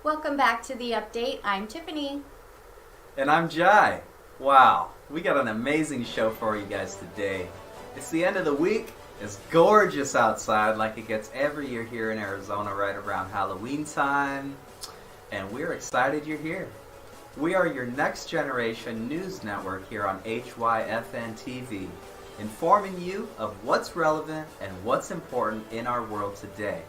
Welcome back to the update. I'm Tiffany. And I'm Jai. Wow, we got an amazing show for you guys today. It's the end of the week. It's gorgeous outside like it gets every year here in Arizona right around Halloween time. And we're excited you're here. We are your next generation news network here on HYFN TV, informing you of what's relevant and what's important in our world today.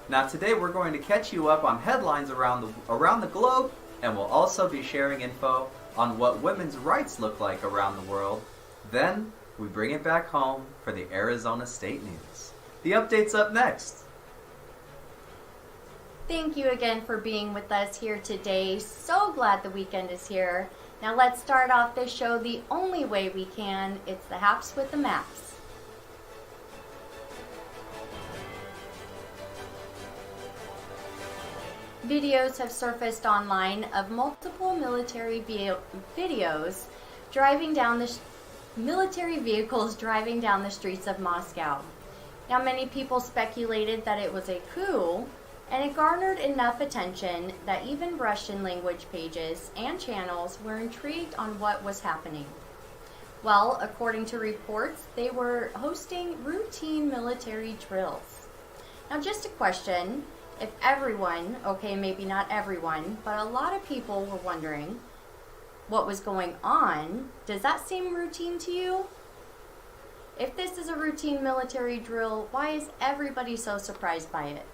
Now today we're going to catch you up on headlines around the globe, and we'll also be sharing info on what women's rights look like around the world. Then we bring it back home for the Arizona State News. The update's up next. Thank you again for being with us here today. So glad the weekend is here. Now let's start off this show the only way we can. It's the Haps with the Maps. Videos have surfaced online of multiple military vehicles driving down the streets of Moscow. Now, many people speculated that it was a coup, and it garnered enough attention that even Russian language pages and channels were intrigued on what was happening. Well, according to reports, they were hosting routine military drills. Now, just a question. If everyone, okay, maybe not everyone, but a lot of people were wondering what was going on, does that seem routine to you? If this is a routine military drill, why is everybody so surprised by it?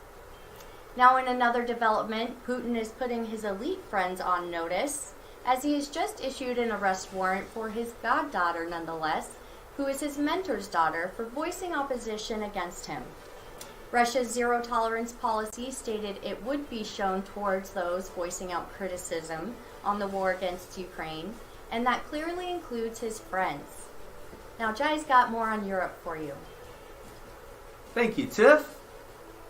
Now, in another development, Putin is putting his elite friends on notice, as he has just issued an arrest warrant for his goddaughter, nonetheless, who is his mentor's daughter, for voicing opposition against him. Russia's zero-tolerance policy stated it would be shown towards those voicing out criticism on the war against Ukraine, and that clearly includes his friends. Now, Jai's got more on Europe for you. Thank you, Tiff.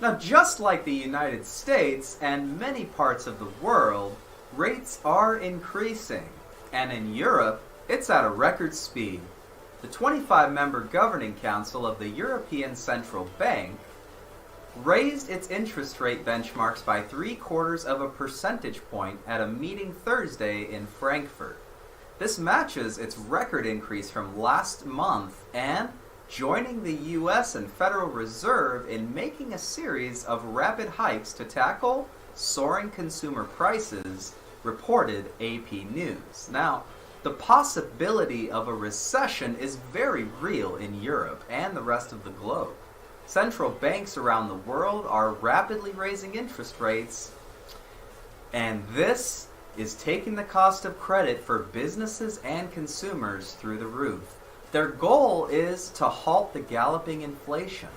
Now, just like the United States and many parts of the world, rates are increasing. And in Europe, it's at a record speed. The 25-member governing council of the European Central Bank raised its interest rate benchmarks by 0.75 percentage point at a meeting Thursday in Frankfurt. This matches its record increase from last month and joining the U.S. and Federal Reserve in making a series of rapid hikes to tackle soaring consumer prices, reported AP News. Now, the possibility of a recession is very real in Europe and the rest of the globe. Central banks around the world are rapidly raising interest rates, and this is taking the cost of credit for businesses and consumers through the roof. Their goal is to halt the galloping inflation.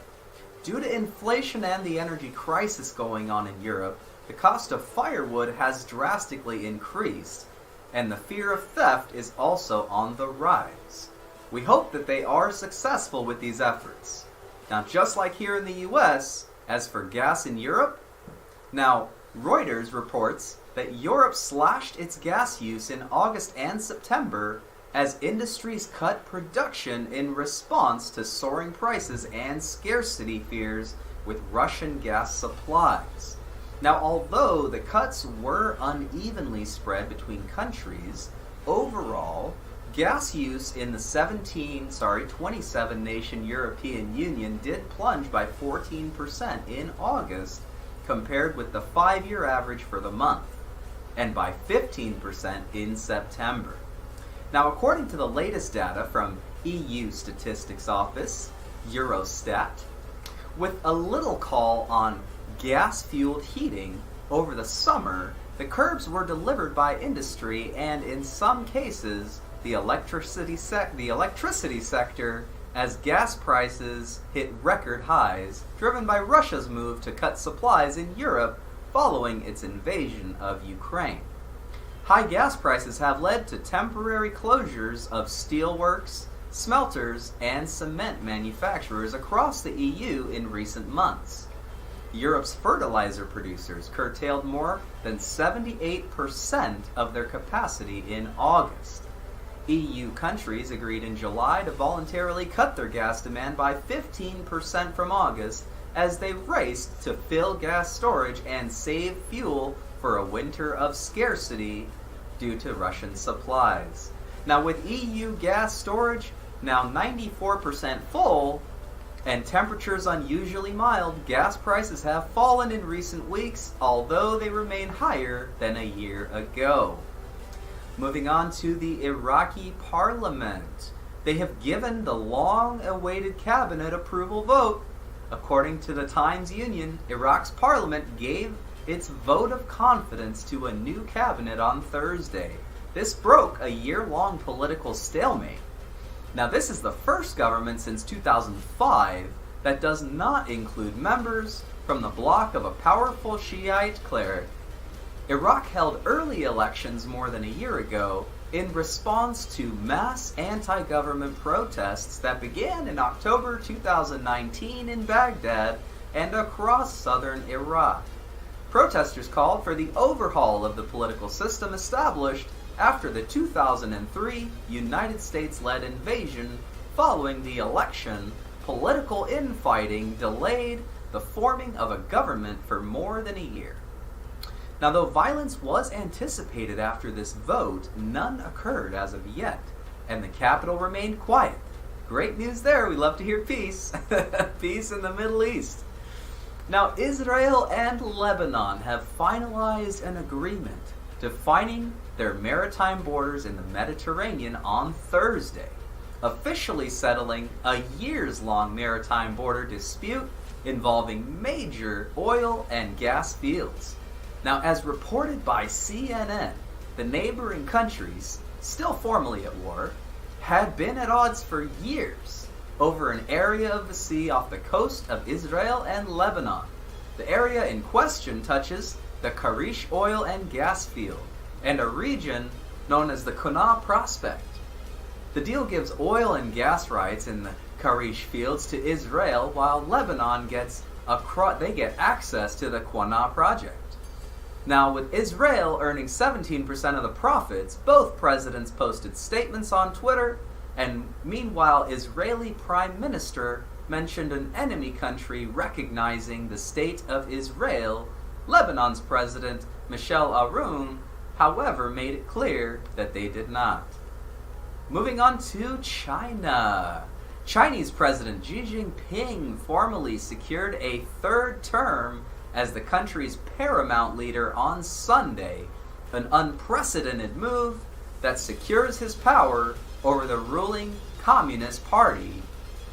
Due to inflation and the energy crisis going on in Europe, the cost of firewood has drastically increased, and the fear of theft is also on the rise. We hope that they are successful with these efforts. Now, just like here in the US, as for gas in Europe, now Reuters reports that Europe slashed its gas use in August and September as industries cut production in response to soaring prices and scarcity fears with Russian gas supplies. Now, although the cuts were unevenly spread between countries, overall, gas use in the 27-nation European Union did plunge by 14% in August compared with the 5-year average for the month, and by 15% in September. Now, according to the latest data from EU Statistics Office, Eurostat, with a little call on gas-fueled heating over the summer, the curbs were delivered by industry and, in some cases, the electricity sector, as gas prices hit record highs, driven by Russia's move to cut supplies in Europe following its invasion of Ukraine. High gas prices have led to temporary closures of steelworks, smelters, and cement manufacturers across the EU in recent months. Europe's fertilizer producers curtailed more than 78% of their capacity in August. EU countries agreed in July to voluntarily cut their gas demand by 15% from August as they raced to fill gas storage and save fuel for a winter of scarcity due to Russian supplies. Now, with EU gas storage now 94% full and temperatures unusually mild, gas prices have fallen in recent weeks, although they remain higher than a year ago. Moving on to the Iraqi parliament. They have given the long-awaited cabinet approval vote. According to the Times Union, Iraq's parliament gave its vote of confidence to a new cabinet on Thursday. This broke a year-long political stalemate. Now, this is the first government since 2005 that does not include members from the bloc of a powerful Shiite cleric. Iraq held early elections more than a year ago in response to mass anti-government protests that began in October 2019 in Baghdad and across southern Iraq. Protesters called for the overhaul of the political system established after the 2003 United States-led invasion. Following the election, political infighting delayed the forming of a government for more than a year. Now, though violence was anticipated after this vote, none occurred as of yet, and the capital remained quiet. Great news there. We love to hear peace. Peace in the Middle East. Now, Israel and Lebanon have finalized an agreement defining their maritime borders in the Mediterranean on Thursday, officially settling a years-long maritime border dispute involving major oil and gas fields. Now, as reported by CNN, the neighboring countries, still formally at war, had been at odds for years over an area of the sea off the coast of Israel and Lebanon. The area in question touches the Karish oil and gas field and a region known as the Quna Prospect. The deal gives oil and gas rights in the Karish fields to Israel, while Lebanon gets access to the Quna project. Now, with Israel earning 17% of the profits, both presidents posted statements on Twitter, and meanwhile, Israeli Prime Minister mentioned an enemy country recognizing the state of Israel. Lebanon's President Michel Aoun, however, made it clear that they did not. Moving on to China. Chinese President Xi Jinping formally secured a third term as the country's paramount leader on Sunday, an unprecedented move that secures his power over the ruling Communist Party.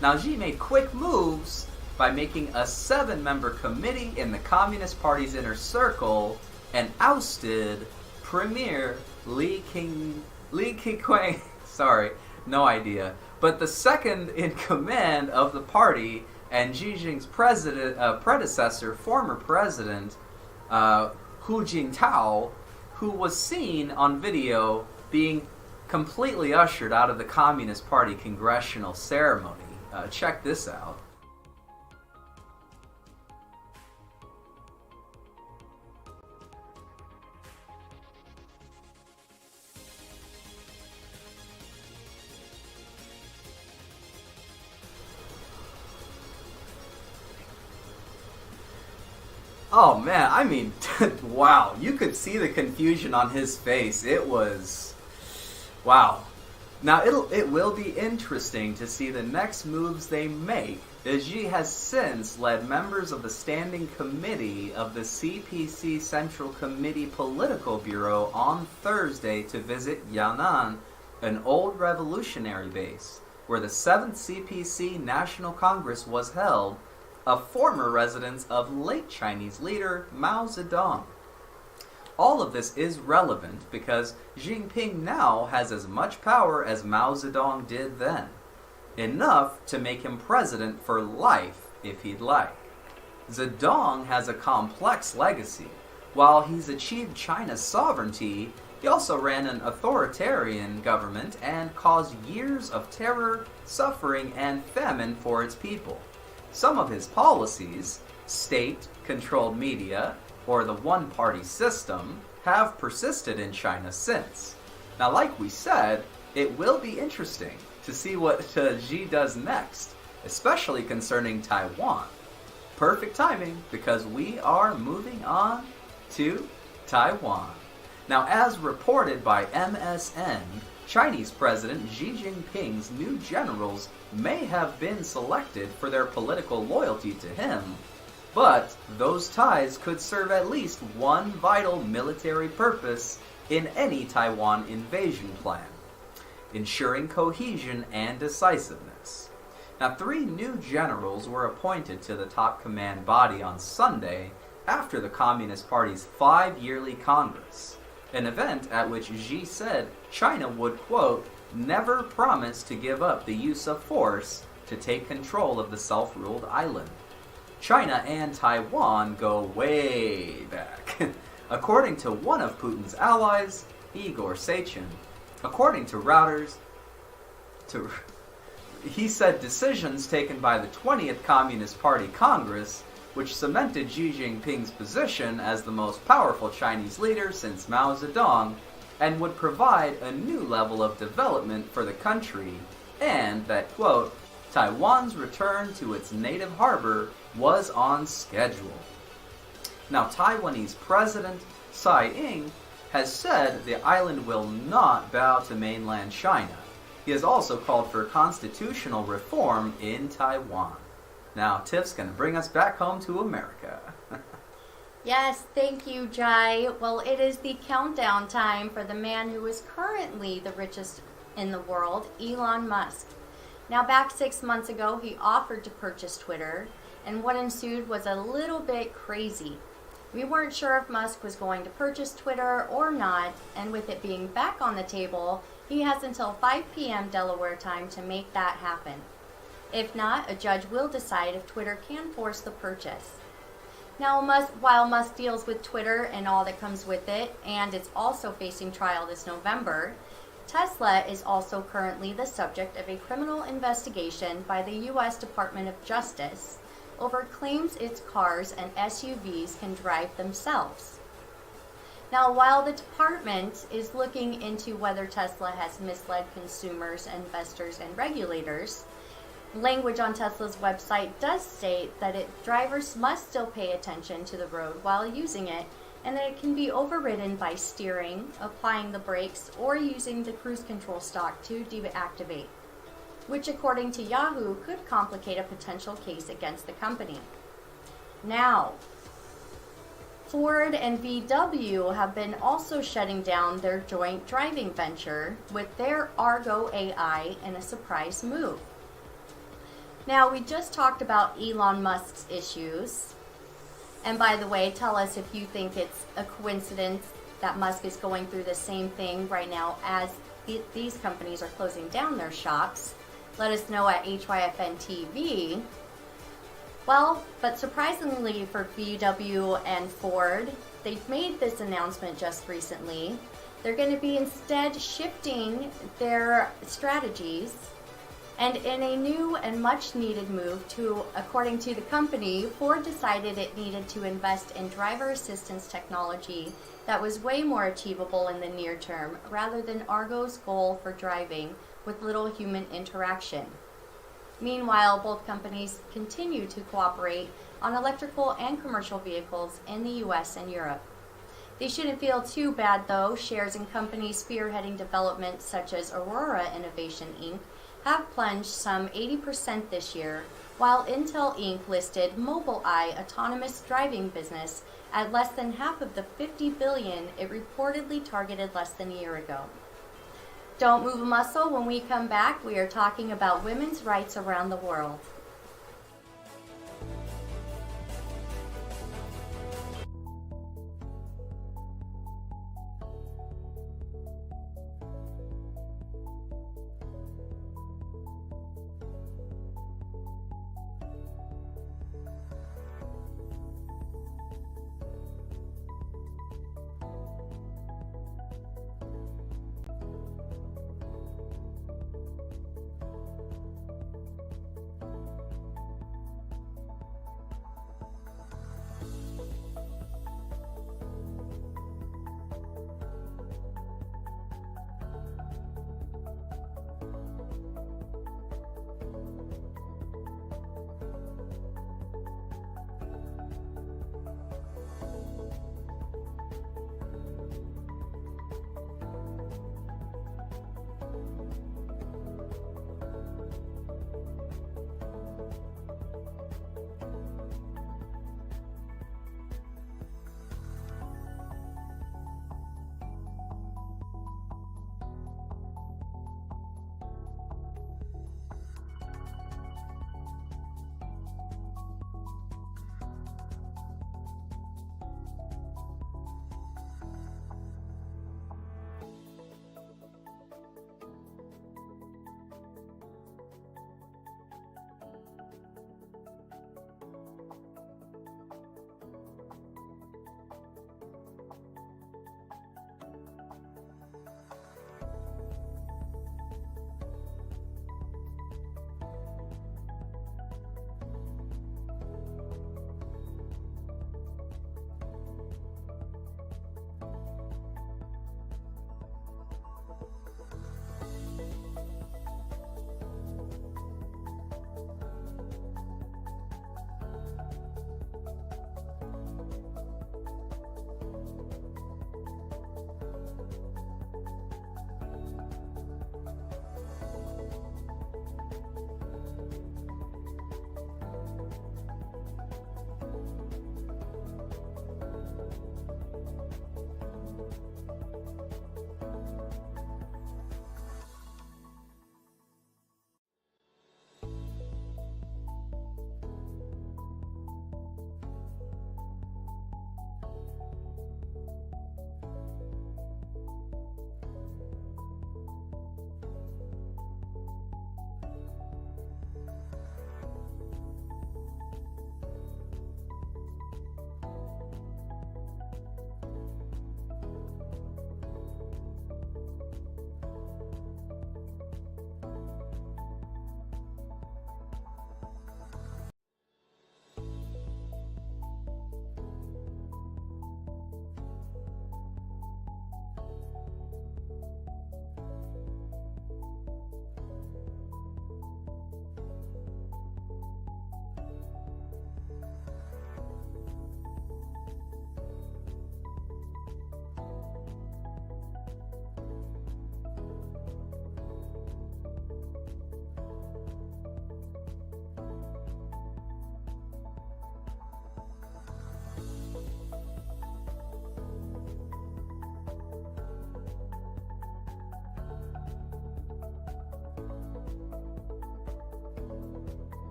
Now, Xi made quick moves by making a 7-member committee in the Communist Party's inner circle and ousted Premier Li Keqiang. Sorry, no idea. But the second in command of the party and Xi Jinping's predecessor, former president Hu Jintao, who was seen on video being completely ushered out of the Communist Party congressional ceremony. Check this out. Oh man, I mean, wow, you could see the confusion on his face. It was, wow. Now, it will be interesting to see the next moves they make, as Xi has since led members of the Standing Committee of the CPC Central Committee Political Bureau on Thursday to visit Yan'an, an old revolutionary base, where the 7th CPC National Congress was held, a former residence of late Chinese leader Mao Zedong. All of this is relevant because Xi Jinping now has as much power as Mao Zedong did then. Enough to make him president for life if he'd like. Zedong has a complex legacy. While he's achieved China's sovereignty, he also ran an authoritarian government and caused years of terror, suffering, and famine for its people. Some of his policies, state-controlled media, or the one-party system, have persisted in China since. Now, like we said, it will be interesting to see what Xi does next, especially concerning Taiwan. Perfect timing, because we are moving on to Taiwan. Now, as reported by MSN, Chinese President Xi Jinping's new generals may have been selected for their political loyalty to him, but those ties could serve at least one vital military purpose in any Taiwan invasion plan: ensuring cohesion and decisiveness. Now, 3 new generals were appointed to the top command body on Sunday after the Communist Party's 5-yearly Congress, an event at which Xi said China would, quote, never promise to give up the use of force to take control of the self-ruled island. China and Taiwan go way back. According to one of Putin's allies, Igor Sechin, according to Reuters, he said decisions taken by the 20th Communist Party Congress, which cemented Xi Jinping's position as the most powerful Chinese leader since Mao Zedong, and would provide a new level of development for the country, and that, quote, Taiwan's return to its native harbor was on schedule. Now, Taiwanese President Tsai Ing has said the island will not bow to mainland China. He has also called for constitutional reform in Taiwan. Now, Tiff's going to bring us back home to America. Yes, thank you, Jai. Well, it is the countdown time for the man who is currently the richest in the world, Elon Musk. Now, back 6 months ago, he offered to purchase Twitter, and what ensued was a little bit crazy. We weren't sure if Musk was going to purchase Twitter or not, and with it being back on the table, he has until 5 p.m. Delaware time to make that happen. If not, a judge will decide if Twitter can force the purchase. Now, while Musk deals with Twitter and all that comes with it, and it's also facing trial this November, Tesla is also currently the subject of a criminal investigation by the U.S. Department of Justice over claims its cars and SUVs can drive themselves. Now, while the department is looking into whether Tesla has misled consumers, investors, and regulators, language on Tesla's website does state that drivers must still pay attention to the road while using it, and that it can be overridden by steering, applying the brakes, or using the cruise control stalk to deactivate, which according to Yahoo could complicate a potential case against the company. Now, Ford and VW have been also shutting down their joint driving venture with their Argo AI in a surprise move. Now, we just talked about Elon Musk's issues. And by the way, tell us if you think it's a coincidence that Musk is going through the same thing right now as these companies are closing down their shops. Let us know at HYFN TV. Well, but surprisingly for VW and Ford, they've made this announcement just recently. They're going to be instead shifting their strategies, and in a new and much needed move according to the company, Ford decided it needed to invest in driver assistance technology that was way more achievable in the near term rather than Argo's goal for driving with little human interaction. Meanwhile, both companies continue to cooperate on electrical and commercial vehicles in the US and Europe. They shouldn't feel too bad though. Shares in companies spearheading development such as Aurora Innovation Inc. have plunged some 80% this year, while Intel Inc. listed Mobileye autonomous driving business at less than half of the $50 billion it reportedly targeted less than a year ago. Don't move a muscle. When we come back, we are talking about women's rights around the world.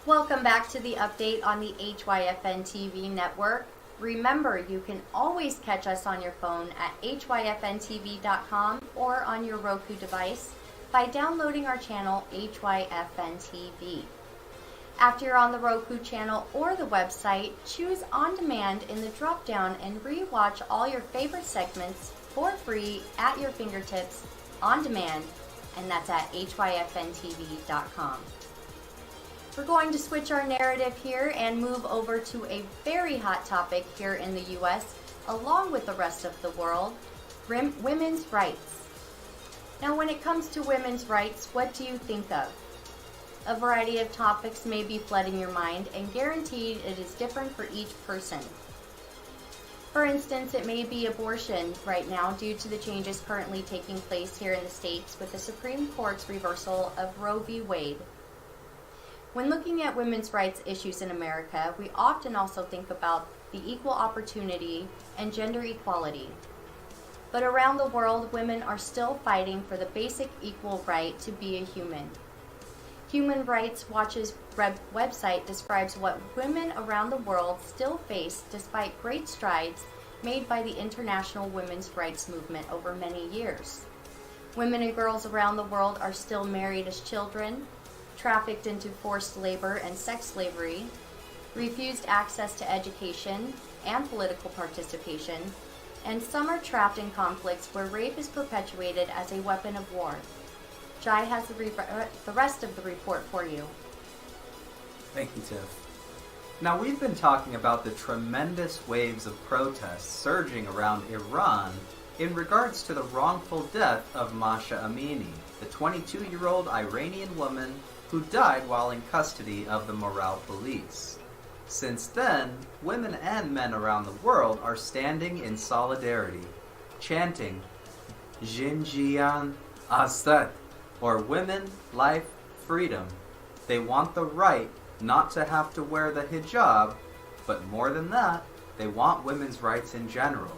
Welcome back to the update on the HYFN TV network. Remember, you can always catch us on your phone at hyfntv.com or on your Roku device by downloading our channel HYFN TV. After you're on the Roku channel or the website, choose On Demand in the drop-down and re-watch all your favorite segments for free at your fingertips on demand, and that's at hyfntv.com. We're going to switch our narrative here and move over to a very hot topic here in the U.S., along with the rest of the world, women's rights. Now, when it comes to women's rights, what do you think of? A variety of topics may be flooding your mind, and guaranteed it is different for each person. For instance, it may be abortion right now due to the changes currently taking place here in the States with the Supreme Court's reversal of Roe v. Wade. When looking at women's rights issues in America, we often also think about the equal opportunity and gender equality. But around the world, women are still fighting for the basic equal right to be a human. Human Rights Watch's website describes what women around the world still face despite great strides made by the international women's rights movement over many years. Women and girls around the world are still married as children, trafficked into forced labor and sex slavery, refused access to education and political participation, and some are trapped in conflicts where rape is perpetuated as a weapon of war. Jai has the rest of the report for you. Thank you, Tiff. Now, we've been talking about the tremendous waves of protests surging around Iran in regards to the wrongful death of Mahsa Amini, the 22-year-old Iranian woman who died while in custody of the Morale police. Since then, women and men around the world are standing in solidarity, chanting Jinjian Azad, or women, life, freedom. They want the right not to have to wear the hijab, but more than that, they want women's rights in general.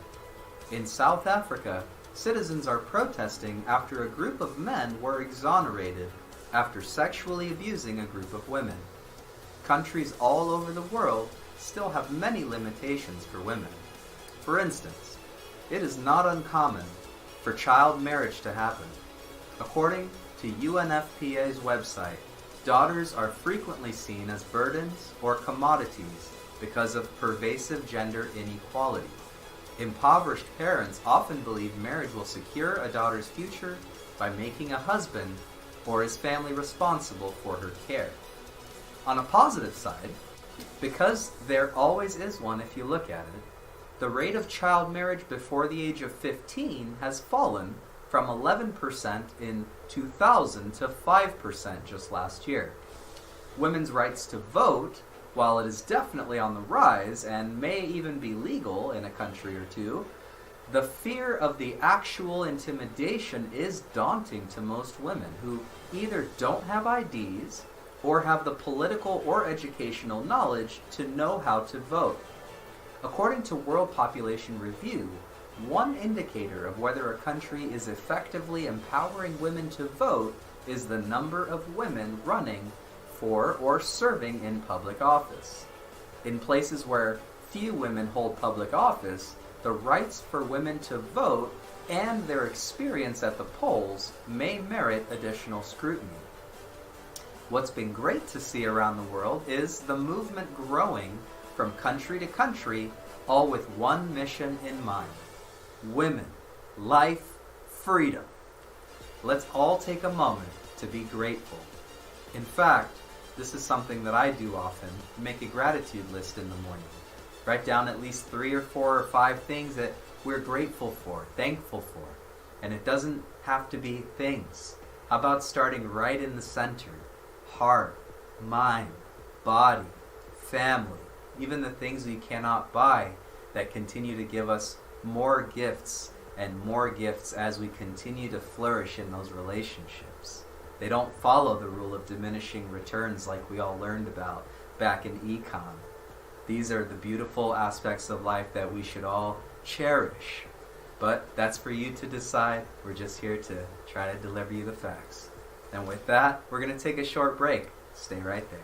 In South Africa, citizens are protesting after a group of men were exonerated after sexually abusing a group of women. Countries all over the world still have many limitations for women. For instance, it is not uncommon for child marriage to happen. According to UNFPA's website, daughters are frequently seen as burdens or commodities because of pervasive gender inequality. Impoverished parents often believe marriage will secure a daughter's future by making a husband or his family responsible for her care. On a positive side, because there always is one if you look at it, the rate of child marriage before the age of 15 has fallen from 11% in 2000 to 5% just last year. Women's rights to vote, while it is definitely on the rise and may even be legal in a country or two, the fear of the actual intimidation is daunting to most women who either don't have IDs or have the political or educational knowledge to know how to vote. According to World Population Review, one indicator of whether a country is effectively empowering women to vote is the number of women running for or serving in public office. In places where few women hold public office, the rights for women to vote and their experience at the polls may merit additional scrutiny. What's been great to see around the world is the movement growing from country to country, all with one mission in mind: women, life, freedom. Let's all take a moment to be grateful. In fact, this is something that I do often, make a gratitude list in the morning. Write down at least 3 or 4 or 5 things that we're grateful for, thankful for. And it doesn't have to be things. How about starting right in the center? Heart, mind, body, family, even the things we cannot buy that continue to give us more gifts and more gifts as we continue to flourish in those relationships. They don't follow the rule of diminishing returns like we all learned about back in econ. These are the beautiful aspects of life that we should all cherish. But that's for you to decide. We're just here to try to deliver you the facts. And with that, we're going to take a short break. Stay right there.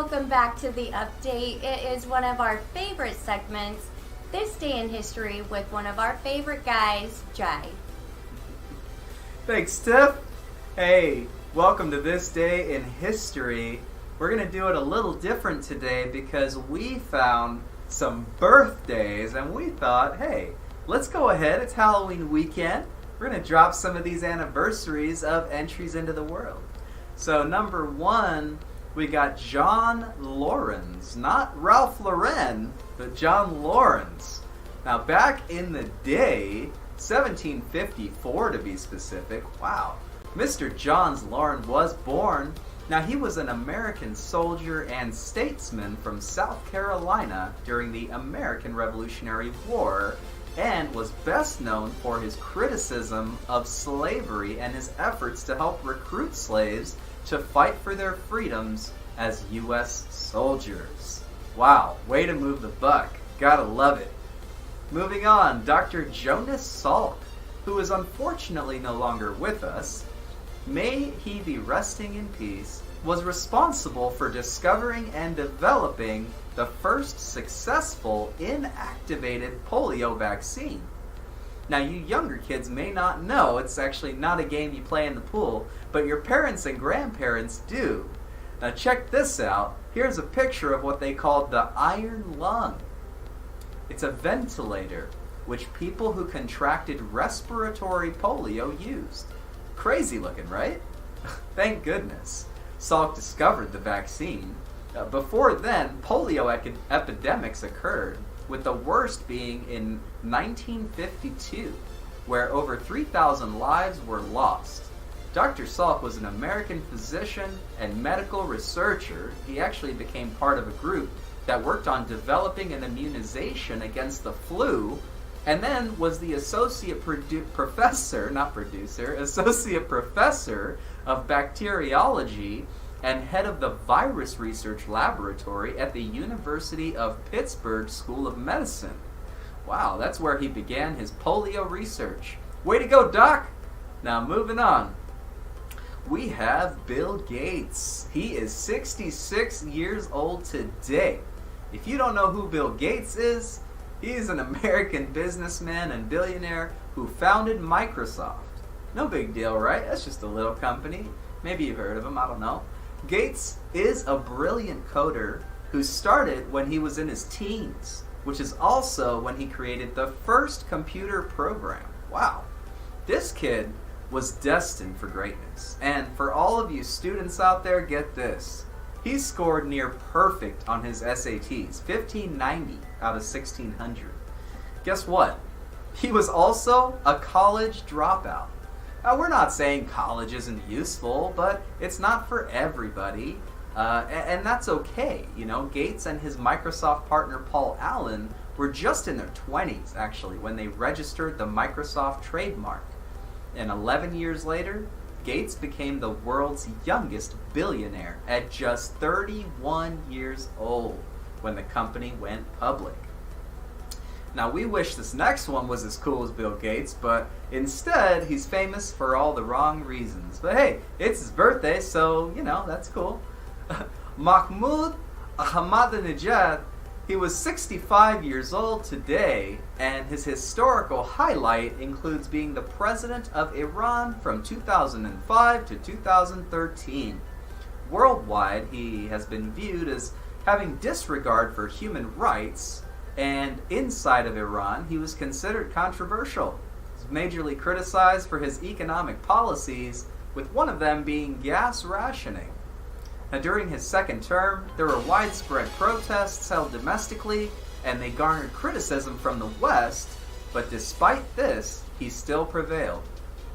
welcome back to the update. It is one of our favorite segments, This Day in History, with one of our favorite guys, Jai. Thanks, Tiff. Hey, welcome to This Day in History. We're going to do it a little different today because we found some birthdays and we thought, hey, let's go ahead. It's Halloween weekend. We're going to drop some of these anniversaries of entries into the world. So number 1, we got John Laurens. Not Ralph Lauren, but John Laurens. Now back in the day, 1754 to be specific, wow. Mr. John Laurens was born. Now he was an American soldier and statesman from South Carolina during the American Revolutionary War, and was best known for his criticism of slavery and his efforts to help recruit slaves to fight for their freedoms as U.S. soldiers. Wow, way to move the buck. Gotta love it. Moving on, Dr. Jonas Salk, who is unfortunately no longer with us, may he be resting in peace, was responsible for discovering and developing the first successful inactivated polio vaccine. Now, you younger kids may not know it's actually not a game you play in the pool, but your parents and grandparents do. Now, check this out. Here's a picture of what they called the iron lung. It's a ventilator which people who contracted respiratory polio used. Crazy looking, right? Thank goodness. Salk discovered the vaccine. Before then, polio epidemics occurred, with the worst being in 1952, where over 3,000 lives were lost. Dr. Salk was an American physician and medical researcher. He actually became part of a group that worked on developing an immunization against the flu, and then was the associate professor of bacteriology and head of the virus research laboratory at the University of Pittsburgh School of Medicine. Wow, that's where he began his polio research. Way to go, Doc! Now, moving on. We have Bill Gates. He is 66 years old today. If you don't know who Bill Gates is, he's an American businessman and billionaire who founded Microsoft. No big deal, right? That's just a little company. Maybe you've heard of him, I don't know. Gates is a brilliant coder who started when he was in his teens, which is also when he created the first computer program. Wow. This kid was destined for greatness. And for all of you students out there, get this. He scored near perfect on his SATs, 1590 out of 1600. Guess what? He was also a college dropout. Now, we're not saying college isn't useful, but it's not for everybody, and that's okay. You know, Gates and his Microsoft partner Paul Allen were just in their 20s, actually, when they registered the Microsoft trademark. And 11 years later, Gates became the world's youngest billionaire at just 31 years old when the company went public. Now, we wish this next one was as cool as Bill Gates, but instead, he's famous for all the wrong reasons. But hey, it's his birthday, so, you know, that's cool. Mahmoud Ahmadinejad, he was 65 years old today, and his historical highlight includes being the president of Iran from 2005 to 2013. Worldwide, he has been viewed as having disregard for human rights, and inside of Iran, he was considered controversial. He was majorly criticized for his economic policies, with one of them being gas rationing. Now, during his second term, there were widespread protests held domestically, and they garnered criticism from the West, but despite this, he still prevailed.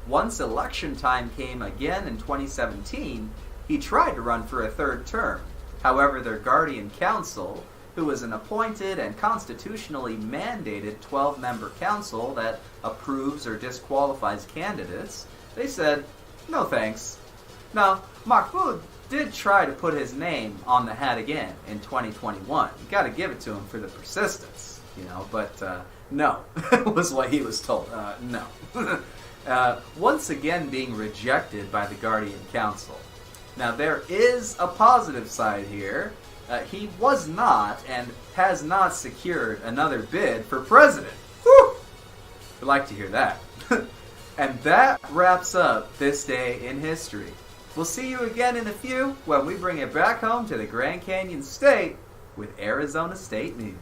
Once election time came again in 2017, he tried to run for a third term. However, their guardian council, who was an appointed and constitutionally mandated 12-member council that approves or disqualifies candidates, they said, no thanks. Now, Mahmoud did try to put his name on the hat again in 2021. You gotta give it to him for the persistence, you know, but no, was what he was told. No. Once again being rejected by the Guardian Council. Now, there is a positive side here. he was not and has not secured another bid for president. Whew! I'd like to hear that. And that wraps up this day in history. We'll see you again in a few when we bring it back home to the Grand Canyon State with Arizona State News.